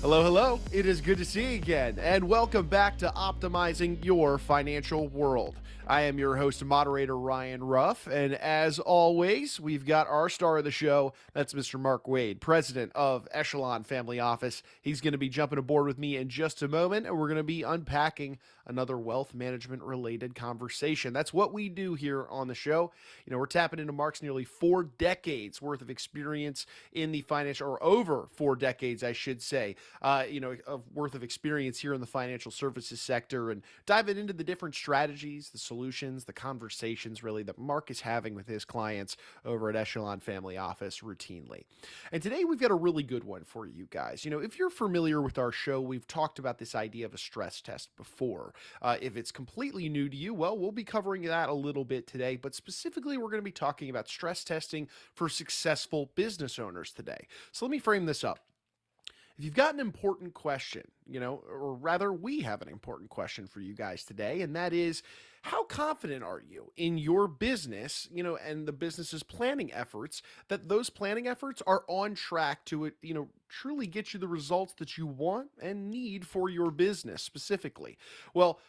Hello, hello. It is good to see you again, and welcome back to Optimizing Your Financial World. I am your host and moderator, Ryan Ruff, and as always, we've got our star of the show. That's Mr. Mark Wade, president of Echelon Family Office. He's going to be jumping aboard with me in just a moment, and we're going to be unpacking another wealth management related conversation. That's what we do here on the show. We're tapping into Mark's nearly 4 decades worth of experience in the financial, or over 4 decades, I should say, of worth of experience here in the financial services sector, and diving into the different strategies, the solutions, the conversations really that Mark is having with his clients over at Echelon Family Office routinely. And today we've got a really good one for you guys. If you're familiar with our show, we've talked about this idea of a stress test before. If it's completely new to you, well, we'll be covering that a little bit today, but specifically, we're going to be talking about stress testing for successful business owners today. So let me frame this up. If you've got an important question, or rather, we have an important question for you guys today, and that is, how confident are you in your business, and the business's planning efforts, that those planning efforts are on track to, truly get you the results that you want and need for your business specifically? Well,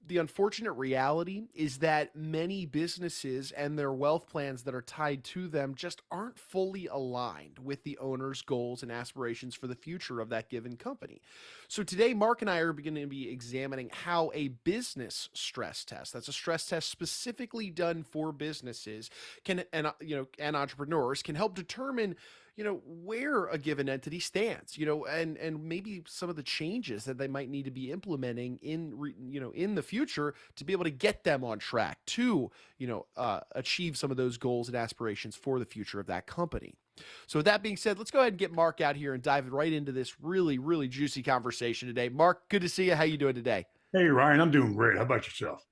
the unfortunate reality is that many businesses and their wealth plans that are tied to them just aren't fully aligned with the owner's goals and aspirations for the future of that given company. So today, Mark and I are going to be examining how a business stress test, that's a stress test specifically done for businesses, and entrepreneurs, can help determine where a given entity stands, and maybe some of the changes that they might need to be implementing in the future to be able to get them on track to achieve some of those goals and aspirations for the future of that company. So with that being said, let's go ahead and get Mark out here and dive right into this really, really juicy conversation today. Mark, good to see you. How you doing today? Hey, Ryan, I'm doing great. How about yourself?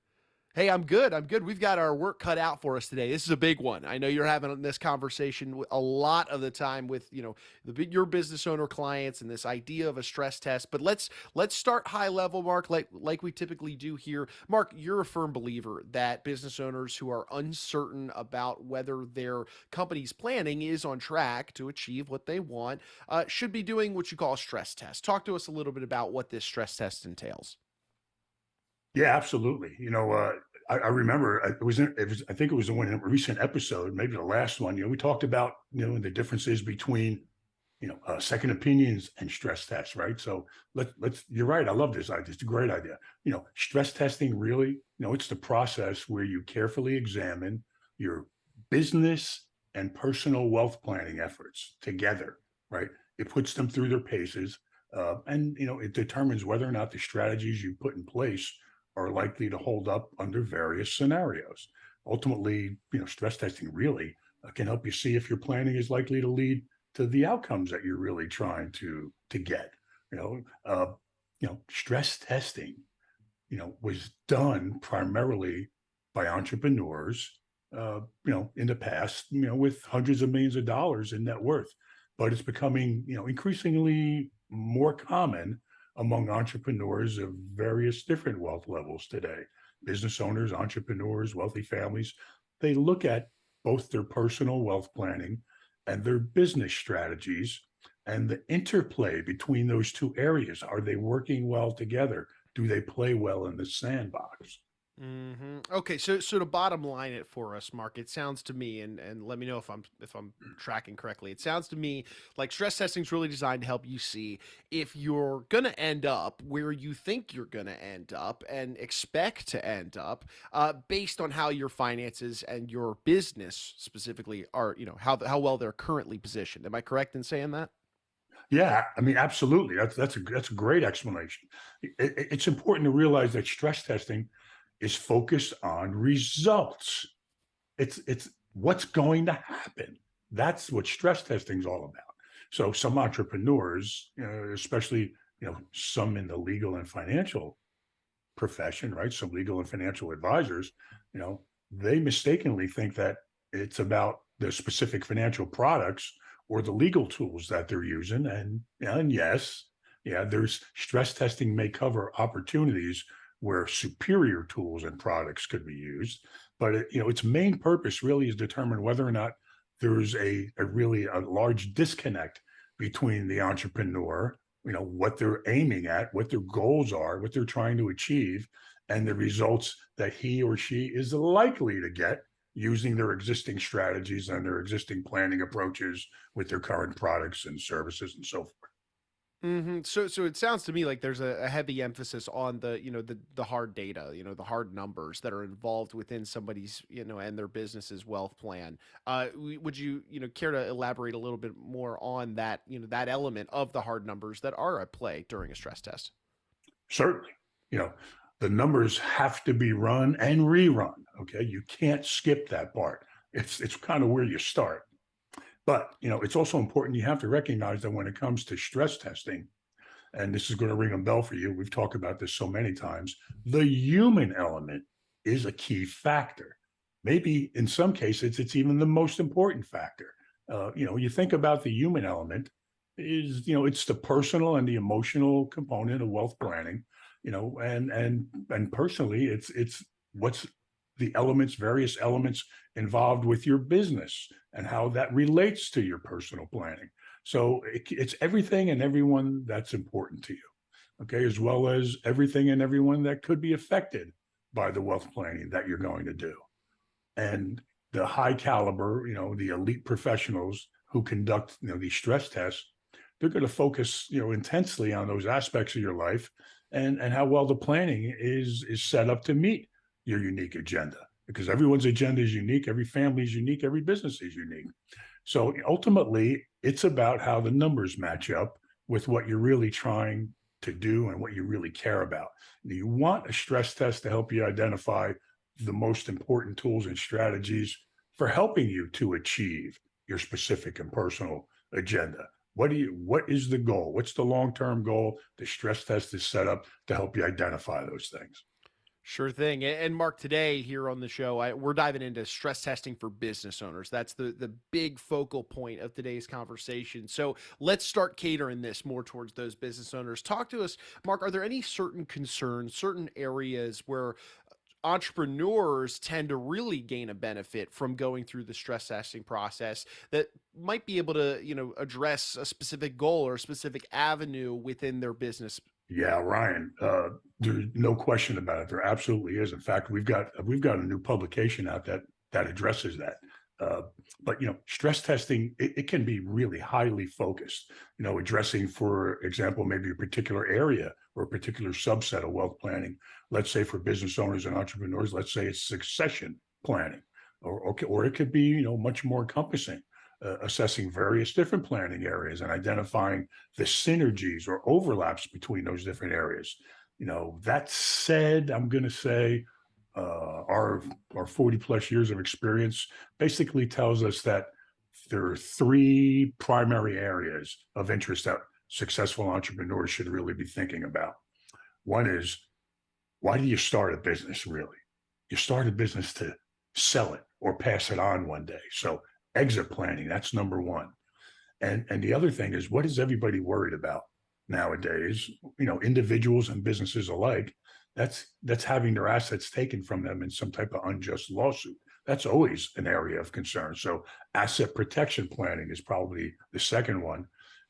Hey, I'm good. I'm good. We've got our work cut out for us today. This is a big one. I know you're having this conversation a lot of the time with your business owner clients and this idea of a stress test. But let's start high level, Mark, like we typically do here. Mark, you're a firm believer that business owners who are uncertain about whether their company's planning is on track to achieve what they want should be doing what you call a stress test. Talk to us a little bit about what this stress test entails. Yeah, absolutely. I remember I think it was in one recent episode, maybe the last one. We talked about the differences between second opinions and stress tests, right? So let's. You're right. I love this idea. It's a great idea. Stress testing really, it's the process where you carefully examine your business and personal wealth planning efforts together, right? It puts them through their paces, and it determines whether or not the strategies you put in place are likely to hold up under various scenarios. Ultimately, stress testing really can help you see if your planning is likely to lead to the outcomes that you're really trying to get. Stress testing, was done primarily by entrepreneurs, in the past, with hundreds of millions of dollars in net worth, but it's becoming, increasingly more common among entrepreneurs of various different wealth levels today. Business owners, entrepreneurs, wealthy families, they look at both their personal wealth planning and their business strategies and the interplay between those two areas. Are they working well together? Do they play well in the sandbox? Okay, so to bottom line it for us, Mark, it sounds to me, and let me know if I'm tracking correctly. It sounds to me like stress testing is really designed to help you see if you're gonna end up where you think you're gonna end up and expect to end up, based on how your finances and your business specifically are, how well they're currently positioned. Am I correct in saying that? Yeah, I mean, absolutely. That's a great explanation. It's important to realize that stress testing is focused on results. It's what's going to happen. That's what stress testing is all about. So some entrepreneurs, especially some in the legal and financial profession, right? Some legal and financial advisors, you know, they mistakenly think that it's about the specific financial products or the legal tools that they're using. And yes, yeah, there's stress testing may cover opportunities where superior tools and products could be used, but its main purpose really is determine whether or not there's a really a large disconnect between the entrepreneur, what they're aiming at, what their goals are, what they're trying to achieve, and the results that he or she is likely to get using their existing strategies and their existing planning approaches with their current products and services and so forth. So it sounds to me like there's a heavy emphasis on the the hard data, the hard numbers that are involved within somebody's and their business's wealth plan. Would you care to elaborate a little bit more on that that element of the hard numbers that are at play during a stress test? Certainly, you know, the numbers have to be run and rerun. Okay. You can't skip that part. It's kind of where you start. But it's also important you have to recognize that when it comes to stress testing, and this is going to ring a bell for you, we've talked about this so many times, the human element is a key factor. Maybe in some cases, it's even the most important factor. You think about the human element is, it's the personal and the emotional component of wealth planning, and personally, it's what's the elements, various elements involved with your business and how that relates to your personal planning. So it's everything and everyone that's important to you, okay, as well as everything and everyone that could be affected by the wealth planning that you're going to do. And the high caliber, the elite professionals who conduct, these stress tests, they're going to focus, intensely on those aspects of your life and how well the planning is set up to meet your unique agenda. Because everyone's agenda is unique, every family is unique, every business is unique. So ultimately, it's about how the numbers match up with what you're really trying to do and what you really care about. You want a stress test to help you identify the most important tools and strategies for helping you to achieve your specific and personal agenda. What is the goal? What's the long-term goal? The stress test is set up to help you identify those things. Sure thing. And Mark, today here on the show, we're diving into stress testing for business owners. That's the big focal point of today's conversation. So let's start catering this more towards those business owners. Talk to us, Mark. Are there any certain concerns, certain areas where entrepreneurs tend to really gain a benefit from going through the stress testing process that might be able to, address a specific goal or a specific avenue within their business? Yeah, Ryan, there's no question about it. There absolutely is. In fact, we've got a new publication out that addresses that. Uh, but stress testing it can be really highly focused. Addressing, for example, maybe a particular area or a particular subset of wealth planning. Let's say for business owners and entrepreneurs, let's say it's succession planning, or it could be much more encompassing. Assessing various different planning areas and identifying the synergies or overlaps between those different areas. That said, I'm going to say our 40 plus years of experience basically tells us that there are three primary areas of interest that successful entrepreneurs should really be thinking about. One is, why do you start a business really? You start a business to sell it or pass it on one day. So exit planning, that's number one. And the other thing is, what is everybody worried about nowadays? Individuals and businesses alike. That's having their assets taken from them in some type of unjust lawsuit. That's always an area of concern. So asset protection planning is probably the second one.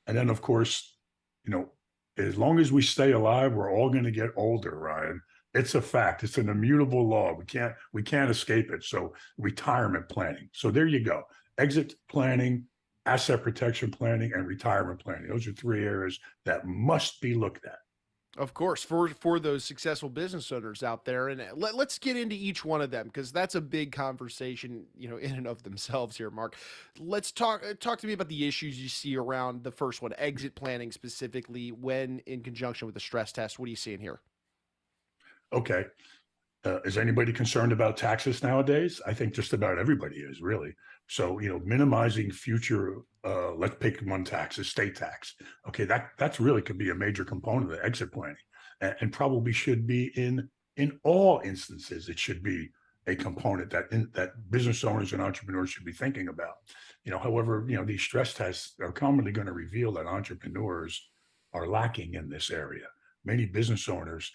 And then of course, you know, as long as we stay alive, we're all going to get older, Ryan. It's a fact. It's an immutable law. We can't escape it. So retirement planning. So there you go. Exit planning, asset protection planning, and retirement planning. Those are three areas that must be looked at. Of course, for those successful business owners out there, and let's get into each one of them because that's a big conversation, in and of themselves here, Mark. Let's talk to me about the issues you see around the first one, exit planning specifically, when in conjunction with the stress test. What are you seeing here? Okay. Is anybody concerned about taxes nowadays? I think just about everybody is, really. So, minimizing future, let's pick one tax, estate tax. Okay, that's really could be a major component of exit planning, and probably should be in all instances. It should be a component that business owners and entrepreneurs should be thinking about. However, these stress tests are commonly going to reveal that entrepreneurs are lacking in this area. Many business owners.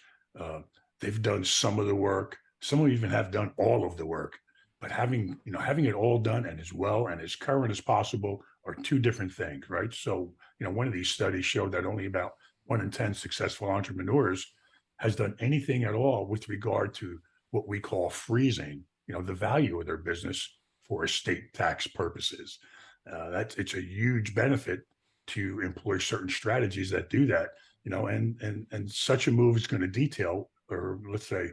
They've done some of the work. Some even have done all of the work, but having it all done and as well and as current as possible are two different things, right? So, one of these studies showed that only about one in 10 successful entrepreneurs has done anything at all with regard to what we call freezing, the value of their business for estate tax purposes. It's a huge benefit to employ certain strategies that do that, and such a move is going to detail, or let's say,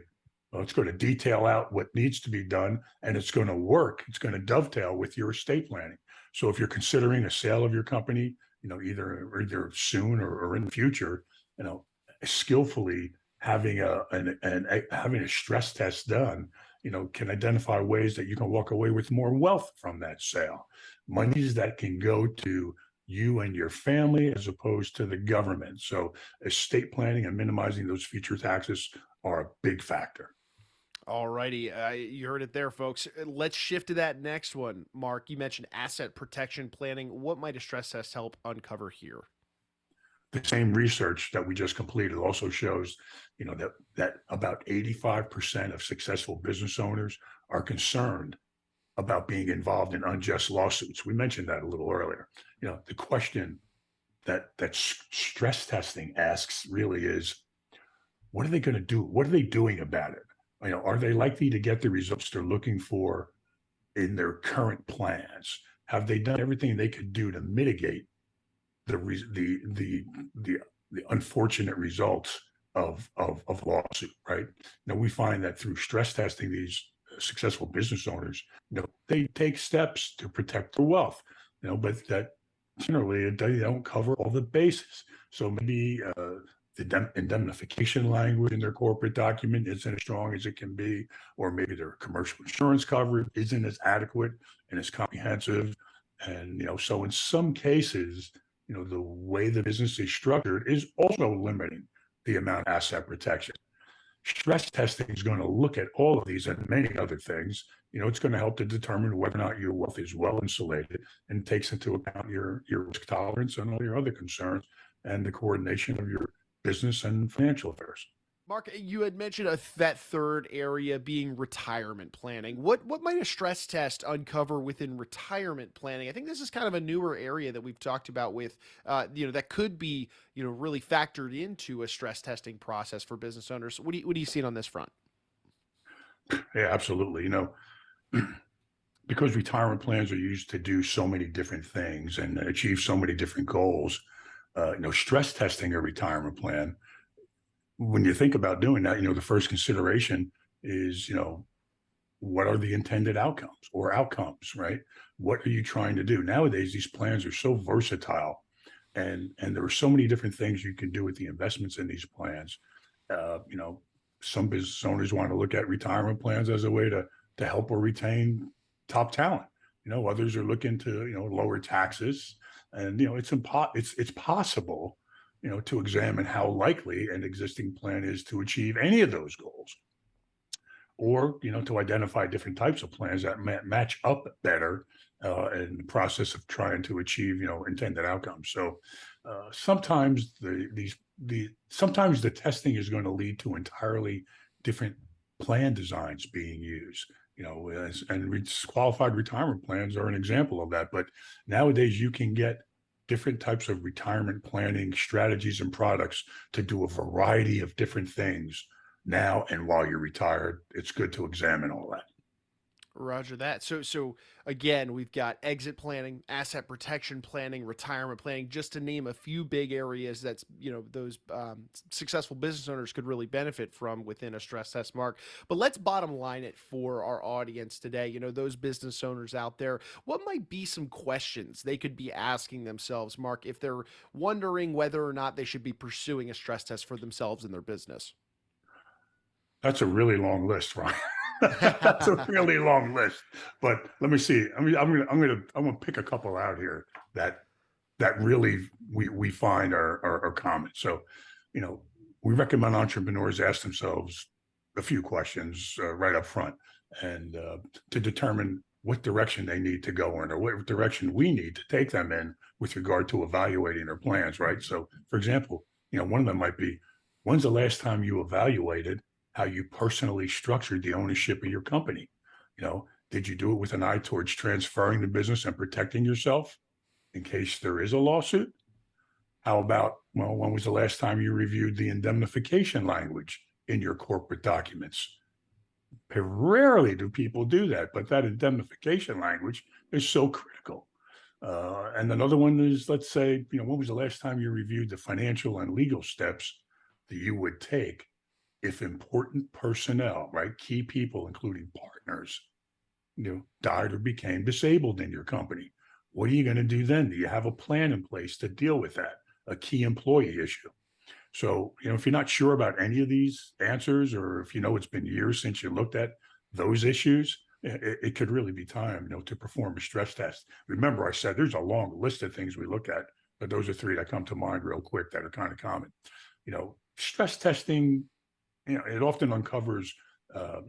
well, it's going to detail out what needs to be done, and it's going to work. It's going to dovetail with your estate planning. So if you're considering a sale of your company, either soon or in the future, skillfully having having a stress test done, can identify ways that you can walk away with more wealth from that sale, monies that can go to you and your family as opposed to the government. So estate planning and minimizing those future taxes are a big factor. All righty. You heard it there, folks. Let's shift to that next one. Mark, you mentioned asset protection planning. What might a stress test help uncover here? The same research that we just completed also shows, that about 85% of successful business owners are concerned about being involved in unjust lawsuits. We mentioned that a little earlier. The question that stress testing asks really is, what are they going to do? What are they doing about it? Are they likely to get the results they're looking for in their current plans? Have they done everything they could do to mitigate the unfortunate results of lawsuit? Right now, we find that through stress testing, these successful business owners, they take steps to protect their wealth, but that generally they don't cover all the bases. So maybe the indemnification language in their corporate document isn't as strong as it can be, or maybe their commercial insurance coverage isn't as adequate and as comprehensive. And, so in some cases, the way the business is structured is also limiting the amount of asset protection. Stress testing is going to look at all of these and many other things. It's going to help to determine whether or not your wealth is well insulated and takes into account your risk tolerance and all your other concerns and the coordination of your business and financial affairs. Mark, you had mentioned that third area being retirement planning. What might a stress test uncover within retirement planning? I think this is kind of a newer area that we've talked about with, that could be, really factored into a stress testing process for business owners. What do you see on this front? Yeah, absolutely. Because retirement plans are used to do so many different things and achieve so many different goals, stress testing a retirement plan, when you think about doing that, the first consideration is, what are the intended outcomes, right? What are you trying to do? Nowadays, these plans are so versatile, and there are so many different things you can do with the investments in these plans. Some business owners want to look at retirement plans as a way to help or retain top talent. Others are looking to, lower taxes, and it's possible, to examine how likely an existing plan is to achieve any of those goals, or to identify different types of plans that match up better in the process of trying to achieve intended outcomes. So sometimes sometimes the testing is going to lead to entirely different plan designs being used. Qualified retirement plans are an example of that. But nowadays, you can get different types of retirement planning strategies and products to do a variety of different things now and while you're retired. It's good to examine all that. Roger that. So again, we've got exit planning, asset protection planning, retirement planning, just to name a few big areas that's, those successful business owners could really benefit from within a stress test, Mark. But let's bottom line it for our audience today. Those business owners out there, what might be some questions they could be asking themselves, Mark, if they're wondering whether or not they should be pursuing a stress test for themselves and their business? That's a really long list, Ryan. That's a really long list. But let me see. I mean, I'm gonna pick a couple out here that really we find are common. So, we recommend entrepreneurs ask themselves a few questions right up front, and to determine what direction they need to go in, or what direction we need to take them in with regard to evaluating their plans. Right. So, for example, one of them might be, when's the last time you evaluated how you personally structured the ownership of your company? Did you do it with an eye towards transferring the business and protecting yourself in case there is a lawsuit? How about, well, when was the last time you reviewed the indemnification language in your corporate documents? Rarely do people do that, but that indemnification language is so critical. And another one is, let's say, when was the last time you reviewed the financial and legal steps that you would take if important personnel, right, key people, including partners, died or became disabled in your company? What are you going to do then? Do you have a plan in place to deal with that? A key employee issue. So, if you're not sure about any of these answers, or if it's been years since you looked at those issues, it could really be time, to perform a stress test. Remember, I said there's a long list of things we look at, but those are three that come to mind real quick that are kind of common. Stress testing, it often uncovers,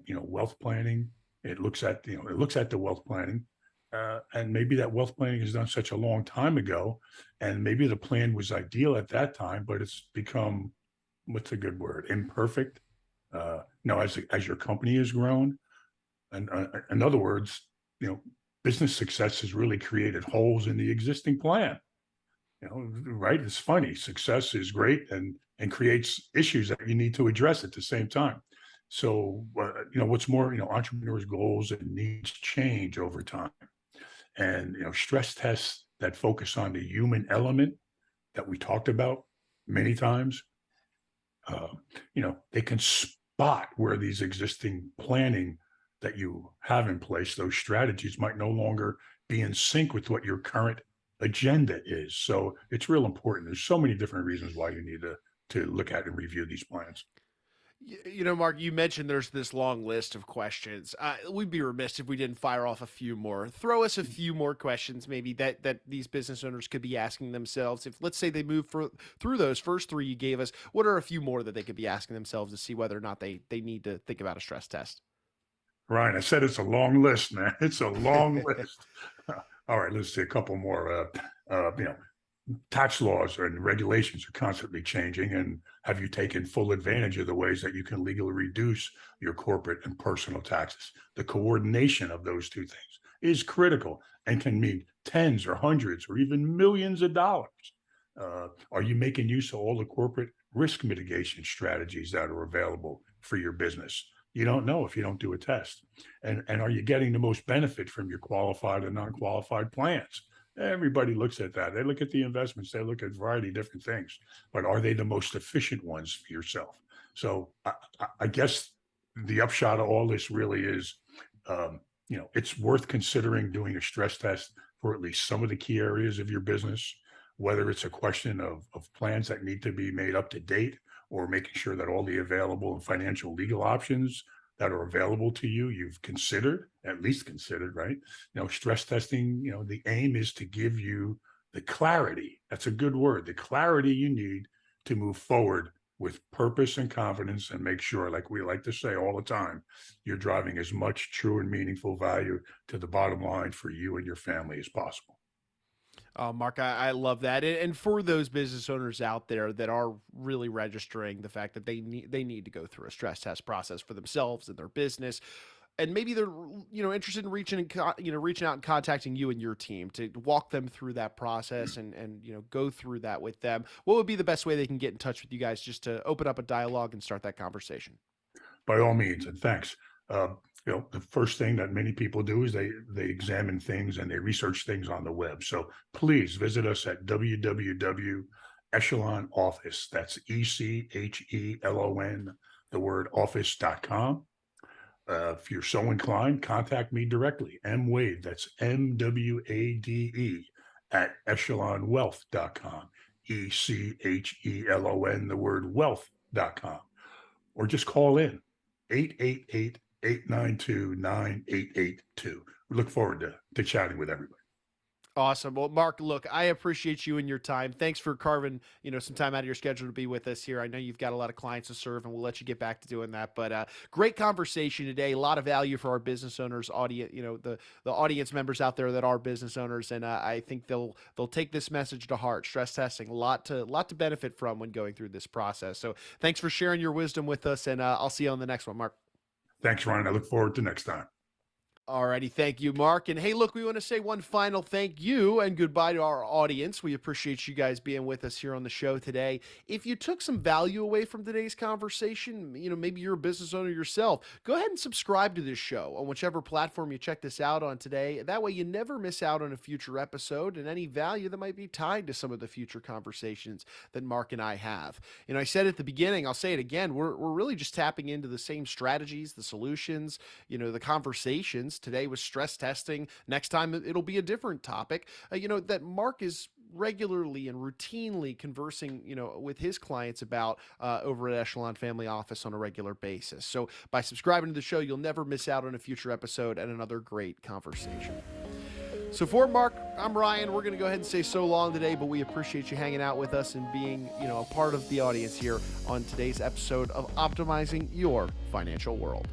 wealth planning. It looks at, the wealth planning, and maybe that wealth planning is done such a long time ago, and maybe the plan was ideal at that time, but it's become, what's a good word, imperfect. As your company has grown, and in other words, business success has really created holes in the existing plan. Right? It's funny. Success is great and creates issues that you need to address at the same time. So, what's more, entrepreneurs' goals and needs change over time, and stress tests that focus on the human element that we talked about many times. Uh, they can spot where these existing planning that you have in place, those strategies might no longer be in sync with what your current agenda is. So it's real important. There's so many different reasons why you need to look at and review these plans. Mark, you mentioned there's this long list of questions. We'd be remiss if we didn't fire off a few more. Throw us a few more questions, maybe that these business owners could be asking themselves. If, let's say, they move through those first three you gave us, what are a few more that they could be asking themselves to see whether or not they need to think about a stress test? Ryan, I said it's a long list, man. It's a long list. All right, let's see a couple more. Tax laws and regulations are constantly changing. And have you taken full advantage of the ways that you can legally reduce your corporate and personal taxes? The coordination of those two things is critical and can mean tens or hundreds or even millions of dollars. Are you making use of all the corporate risk mitigation strategies that are available for your business? You don't know if you don't do a test. And are you getting the most benefit from your qualified and non-qualified plans? Everybody looks at that. They look at the investments, they look at a variety of different things, but are they the most efficient ones for yourself? So I guess the upshot of all this really is, it's worth considering doing a stress test for at least some of the key areas of your business, whether it's a question of plans that need to be made up to date, or making sure that all the available and financial legal options that are available to you, you've considered, at least considered, right? Stress testing, the aim is to give you the clarity. That's a good word. The clarity you need to move forward with purpose and confidence, and make sure, like we like to say all the time, you're driving as much true and meaningful value to the bottom line for you and your family as possible. Mark, I love that, and for those business owners out there that are really registering the fact that they need to go through a stress test process for themselves and their business, and maybe they're interested in reaching out and contacting you and your team to walk them through that process and go through that with them. What would be the best way they can get in touch with you guys just to open up a dialogue and start that conversation? By all means, and thanks. The first thing that many people do is they examine things and they research things on the web. So please visit us at www echelon office. That's ECHELON, the word office.com. If you're so inclined, contact me directly, M Wade, that's MWADE, at echelonwealth.com, ECHELON, the word wealth.com, or just call in 888-892-9882. We look forward to chatting with everybody. Awesome. Well, Mark, look, I appreciate you and your time. Thanks for carving, some time out of your schedule to be with us here. I know you've got a lot of clients to serve, and we'll let you get back to doing that. But great conversation today. A lot of value for our business owners, audience, the audience members out there that are business owners, and I think they'll take this message to heart. Stress testing, a lot to benefit from when going through this process. So thanks for sharing your wisdom with us, and I'll see you on the next one, Mark. Thanks, Ryan. I look forward to next time. Alrighty, thank you, Mark. And hey, look, we want to say one final thank you and goodbye to our audience. We appreciate you guys being with us here on the show today. If you took some value away from today's conversation, maybe you're a business owner yourself, go ahead and subscribe to this show on whichever platform you check this out on today. That way you never miss out on a future episode and any value that might be tied to some of the future conversations that Mark and I have. I said at the beginning, I'll say it again, we're really just tapping into the same strategies, the solutions, the conversations. Today was stress testing. Next time it'll be a different topic. That Mark is regularly and routinely conversing, with his clients about over at Echelon Family Office on a regular basis. So by subscribing to the show, you'll never miss out on a future episode and another great conversation. So for Mark, I'm Ryan. We're going to go ahead and say so long today, but we appreciate you hanging out with us and being, a part of the audience here on today's episode of Optimizing Your Financial World.